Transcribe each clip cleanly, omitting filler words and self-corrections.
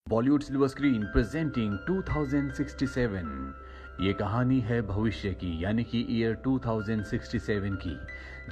Bollywood silver screen presenting 2067। ये कहानी है भविष्य की, यानी कि ईयर 2067 की,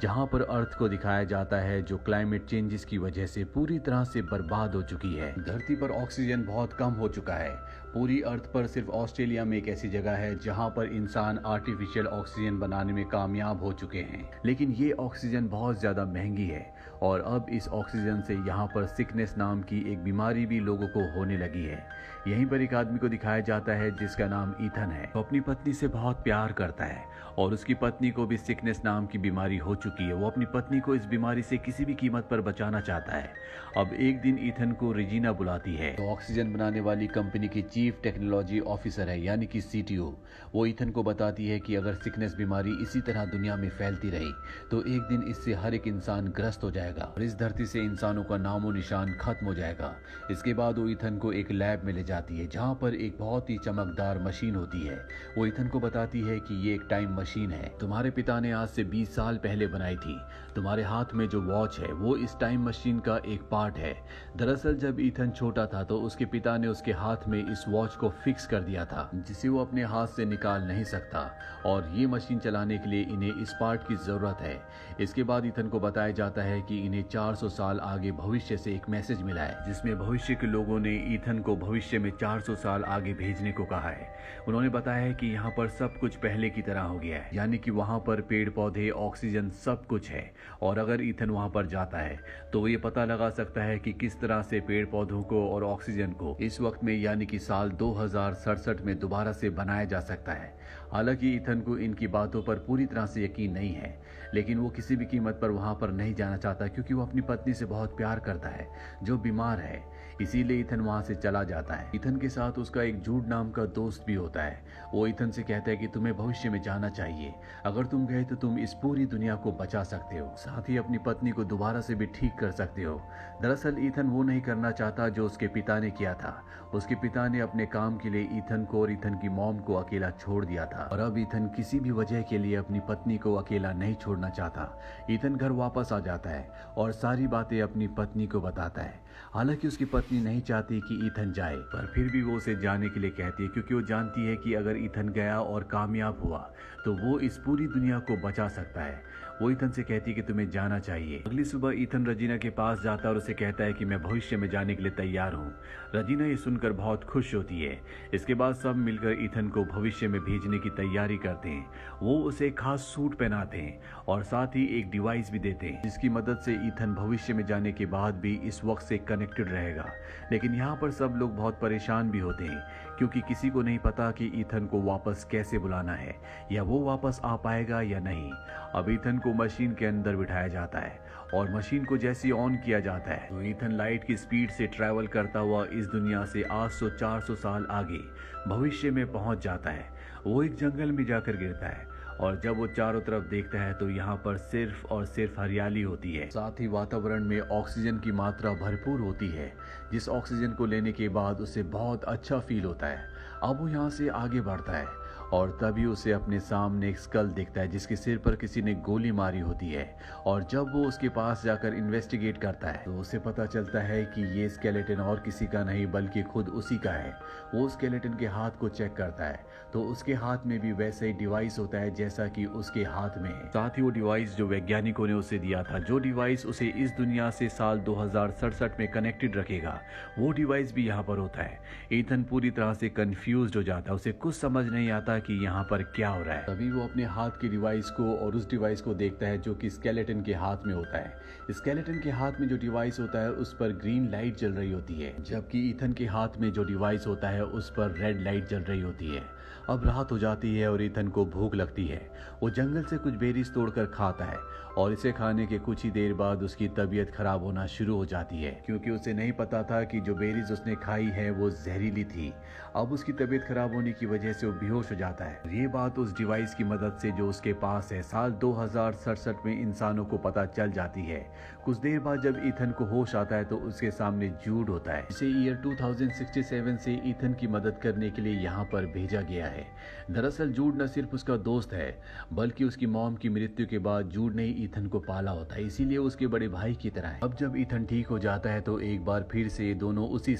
जहां पर अर्थ को दिखाया जाता है जो क्लाइमेट चेंजेस की वजह से पूरी तरह से बर्बाद हो चुकी है। धरती पर ऑक्सीजन बहुत कम हो चुका है। पूरी अर्थ पर सिर्फ ऑस्ट्रेलिया में एक ऐसी जगह है जहां पर इंसान आर्टिफिशियल ऑक्सीजन बनाने में कामयाब हो चुके हैं, लेकिन ये ऑक्सीजन बहुत ज्यादा महंगी है और अब इस ऑक्सीजन से यहाँ पर सिकनेस नाम की एक बीमारी भी लोगों को होने लगी है। यहीं पर एक आदमी को दिखाया जाता है जिसका नाम ईथन है। वो अपनी पत्नी से बहुत प्यार करता है और उसकी पत्नी को भी सिकनेस नाम की बीमारी हो चुकी है। वो अपनी पत्नी को इस बीमारी से किसी भी कीमत पर बचाना चाहता है। अब एक दिन ईथन को रेजिना बुलाती है, तो ऑक्सीजन बनाने वाली कंपनी की चीफ टेक्नोलॉजी ऑफिसर है, यानी कि CTO। वो ईथन को बताती है कि अगर सिकनेस बीमारी इसी तरह दुनिया में फैलती रही तो एक दिन इससे हर एक इंसान ग्रस्त हो जाएगा और इस धरती से इंसानों का नामो निशान खत्म हो जाएगा। इसके बाद वो ईथन को एक लैब में ले जाती है जहां पर एक बहुत ही चमकदार मशीन होती है। वो ईथन को बताती है कि ये एक टाइम मशीन है, तुम्हारे पिता ने आज से 20 साल पहले बनाई थी। तुम्हारे हाथ में जो वॉच है वो इस टाइम मशीन का एक पार्ट है। दरअसल जब ईथन छोटा था तो उसके पिता ने उसके हाथ में इस वॉच को फिक्स कर दिया था जिसे वो अपने हाथ से निकाल नहीं सकता, और ये मशीन चलाने के लिए इन्हें इस पार्ट की जरूरत है। इसके बाद ईथन को बताया जाता है कि इन्हें 400 साल आगे भविष्य से एक मैसेज मिला है जिसमें भविष्य के लोगों ने ईथन को भविष्य में 400 साल आगे भेजने को कहा है। उन्होंने बताया है कि यहाँ पर सब कुछ पहले की तरह हो गया है, यानी कि वहाँ पर पेड़ पौधे, ऑक्सीजन सब कुछ है। और अगर ईथन वहाँ पर जाता है तो वो ये पता लगा सकता है कि किस तरह से पेड़ पौधों को और ऑक्सीजन को इस वक्त में, यानी कि साल 2067 में दोबारा से बनाया जा सकता है। हालांकि ईथन को इनकी बातों पर पूरी तरह से यकीन नहीं है, लेकिन वो किसी भी कीमत पर वहां पर नहीं जाना चाहता क्योंकि वो अपनी पत्नी से बहुत प्यार करता है जो बीमार है। इसीलिए ईथन वहां से चला जाता है। ईथन के साथ उसका एक जूड नाम का दोस्त भी होता है। वो ईथन से कहता है कि तुम्हें भविष्य में जाना चाहिए, अगर तुम गए तो तुम इस पूरी दुनिया को बचा सकते हो, साथ ही अपनी पत्नी को दोबारा से भी ठीक कर सकते हो। दरअसल ईथन वो नहीं करना चाहता जो उसके पिता ने किया था। उसके पिता ने अपने काम के लिए ईथन को और ईथन की मॉम को अकेला छोड़ दिया था, और अब ईथन किसी भी वजह के लिए अपनी पत्नी को अकेला नहीं छोड़ना चाहता। ईथन घर वापस आ जाता है और सारी बातें अपनी पत्नी को बताता है। हालांकि उसकी पत्नी नहीं चाहती कि ईथन जाए, पर फिर भी वो उसे जाने के लिए कहती है क्योंकि वो जानती है कि अगर ईथन गया और कामयाब हुआ तो वो इस पूरी दुनिया को बचा सकता है। वो ईथन से कहती है कि तुम्हें जाना चाहिए। अगली सुबह ईथन रजीना के पास जाता है और उसे कहता है कि मैं भविष्य में जाने के लिए तैयार हूँ। रजीना ये सुनकर बहुत खुश होती है। इसके बाद सब मिलकर ईथन को भविष्य में भेजने की तैयारी करते हैं। वो उसे खास सूट पहनाते हैं और साथ ही एक डिवाइस भी देते हैं जिसकी मदद से ईथन भविष्य में जाने के बाद भी इस वक्त से कनेक्टेड रहेगा। लेकिन यहाँ पर सब लोग बहुत परेशान भी होते हैं क्योंकि किसी को नहीं पता कि ईथन को वापस कैसे बुलाना है या वो वापस आ पाएगा या नहीं। अब ईथन को मशीन के अंदर बिठाया जाता है और मशीन को जैसे ऑन किया जाता है तो ईथन लाइट की स्पीड से ट्रैवल करता हुआ इस दुनिया से आज से 400 साल आगे भविष्य में पहुंच जाता है। वो एक जंगल में जाकर गिरता है और जब वो चारों तरफ देखता है तो यहाँ पर सिर्फ और सिर्फ हरियाली होती है। साथ ही वातावरण में ऑक्सीजन की मात्रा भरपूर होती है, जिस ऑक्सीजन को लेने के बाद उसे बहुत अच्छा फील होता है। अब वो यहाँ से आगे बढ़ता है और तभी उसे अपने सामने एक स्कल दिखता है जिसके सिर पर किसी ने गोली मारी होती है। और जब वो उसके पास जाकर इन्वेस्टिगेट करता है तो उसे पता चलता है कि ये स्केलेटन और किसी का नहीं बल्कि खुद उसी का है। वो स्केलेटन के हाथ को चेक करता है तो उसके हाथ में भी वैसा ही डिवाइस होता है जैसा कि उसके हाथ में है। साथ ही वो डिवाइस जो वैज्ञानिकों ने उसे दिया था, जो डिवाइस उसे इस दुनिया से साल 2067 में कनेक्टेड रखेगा, वो डिवाइस भी यहाँ पर होता है। ईथन पूरी तरह से कंफ्यूज्ड हो जाता है, उसे कुछ समझ नहीं आता कि यहाँ पर क्या हो रहा है। तभी वो अपने हाथ के डिवाइस को और उस डिवाइस को देखता है जो कि स्केलेटन के हाथ में होता है। स्केलेटन के हाथ में जो डिवाइस होता है उस पर ग्रीन लाइट जल रही होती है, जबकि ईथन के हाथ में जो डिवाइस होता है उस पर रेड लाइट जल रही होती है। अब रात हो जाती है और ईथन को भूख लगती है। वो जंगल से कुछ बेरीज तोड़कर खाता है और इसे खाने के कुछ ही देर बाद उसकी तबीयत खराब होना शुरू हो जाती है क्योंकि उसे नहीं पता था कि जो बेरीज उसने खाई है वो जहरीली थी। अब उसकी तबीयत खराब होने की वजह से वो बेहोश हो जाता है। ये बात उस डिवाइस की मदद से जो उसके पास है साल 2067 में इंसानों को पता चल जाती है। कुछ देर बाद जब ईथन को होश आता है तो उसके सामने जूड होता है जिसे ईयर 2067 से ईथन की मदद करने के लिए यहाँ पर भेजा गया है। दरअसल जूड न सिर्फ उसका दोस्त है बल्कि उसकी मॉम की मृत्यु के बाद जूड ने ईथन को पाला होता है, इसीलिए उसके बड़े भाई की तरह है। अब जब ईथन ठीक हो जाता है तो एक बार फिर से दोनों उसी